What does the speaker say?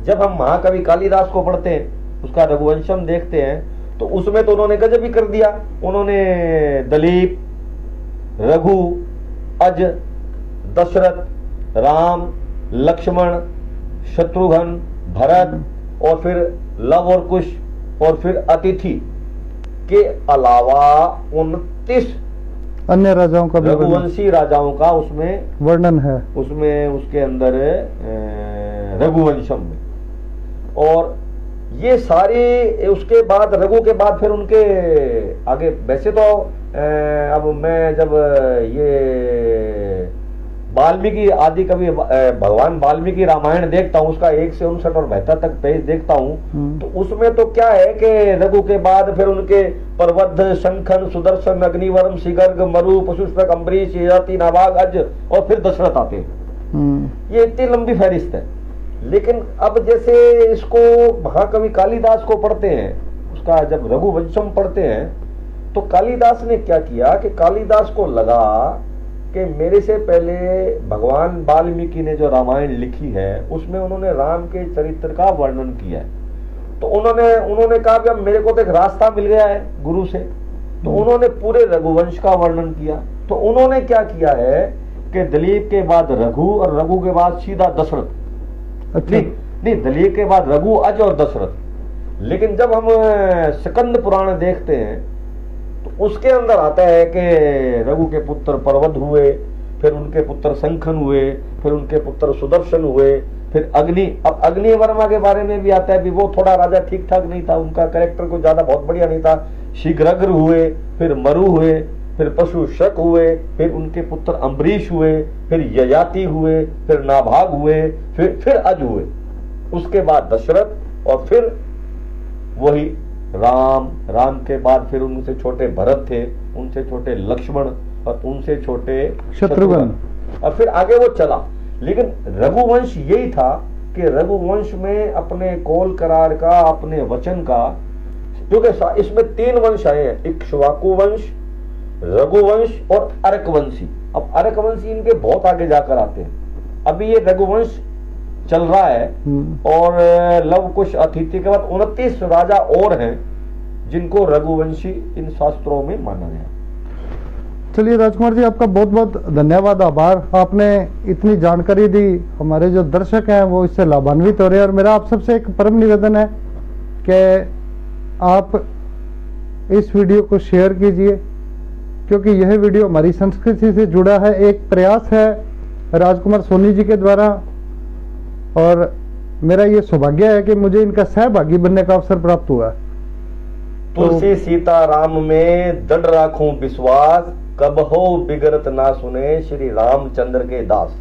जब हम महाकवि कालिदास को पढ़ते हैं, उसका रघुवंशम देखते हैं, तो उसमें तो उन्होंने गजब ही कर दिया। उन्होंने दलीप, रघु, अज, दशरथ, राम, लक्ष्मण, शत्रुघ्न, भरत और फिर लव और कुश और फिर अतिथि के अलावा 29 अन्य राजाओं का भी रघुवंशी राजाओं का उसमें वर्णन है, उसमें उसके अंदर रघुवंशम में। और ये सारी, उसके बाद रघु के बाद फिर उनके आगे, वैसे तो अब मैं जब ये वाल्मीकि आदि कवि भगवान वाल्मीकि रामायण देखता हूँ, उसका 1 से 59 और 72 तक पेज देखता हूँ, तो उसमें तो क्या है कि रघु के बाद फिर उनके परवद्ध, शंखन, सुदर्शन, अग्निवर्म, शिगर्ग, मरु, पशुष्पक, अम्बरीश, ययाति, नाभाग, अज और फिर दशरथ आते हैं। ये इतनी लंबी फहरिस्त है। लेकिन अब जैसे इसको महाकवि कालिदास को पढ़ते हैं, उसका जब रघुवंशम पढ़ते हैं, तो कालिदास ने क्या किया कि कालिदास को लगा कि मेरे से पहले भगवान वाल्मीकि ने जो रामायण लिखी है उसमें उन्होंने राम के चरित्र का वर्णन किया है। तो उन्होंने कहा कि अब मेरे को तो एक रास्ता मिल गया है गुरु से, तो उन्होंने पूरे रघुवंश का वर्णन किया। तो उन्होंने क्या किया है कि दलीप के बाद रघु और रघु के बाद सीधा दशरथ। अच्छा। नहीं, दलीप के बाद रघु, अज और दशरथ। लेकिन जब हम स्कंद पुराण देखते हैं तो उसके अंदर आता है कि रघु के पुत्र पर्वत हुए, फिर उनके पुत्र शंखन हुए, फिर उनके पुत्र सुदर्शन हुए, फिर अग्नि। अब अग्नि वर्मा के बारे में भी आता है भी वो थोड़ा राजा ठीक ठाक नहीं था, उनका कैरेक्टर को ज्यादा बहुत बढ़िया नहीं था। शीघ्रग्र हुए, फिर मरु हुए, फिर पशु शक हुए, फिर उनके पुत्र अम्बरीश हुए, फिर ययाति हुए, फिर नाभाग हुए, फिर अज हुए। उसके बाद दशरथ और फिर वही राम के बाद फिर उनसे छोटे भरत थे, उनसे छोटे लक्ष्मण और उनसे छोटे शत्रुघ्न, और फिर आगे वो चला। लेकिन रघुवंश यही था कि रघुवंश में अपने कौल करार का, अपने वचन का, क्योंकि इसमें 3 वंश आए हैं, इक्ष्वाकु वंश, रघुवंश और अर्कवंशी। अब अर्कवंशी इनके बहुत आगे जाकर आते हैं। अभी ये रघुवंश चल रहा है और लव कुश अतिथि के बाद 29 राजा और हैं जिनको रघुवंशी इन शास्त्रों में माना गया। चलिए राजकुमार जी, आपका बहुत बहुत धन्यवाद, आभार। आपने इतनी जानकारी दी, हमारे जो दर्शक हैं वो इससे लाभान्वित हो रहे हैं। और मेरा आप सबसे एक परम निवेदन है कि आप इस वीडियो को शेयर कीजिए, क्योंकि यह वीडियो हमारी संस्कृति से जुड़ा है। एक प्रयास है राजकुमार सोनी जी के द्वारा, और मेरा ये सौभाग्य है कि मुझे इनका सहभागी बनने का अवसर प्राप्त हुआ। तुलसी सीता राम में दृढ़ राखूं विश्वास, कब हो बिगड़त ना सुने श्री रामचंद्र के दास।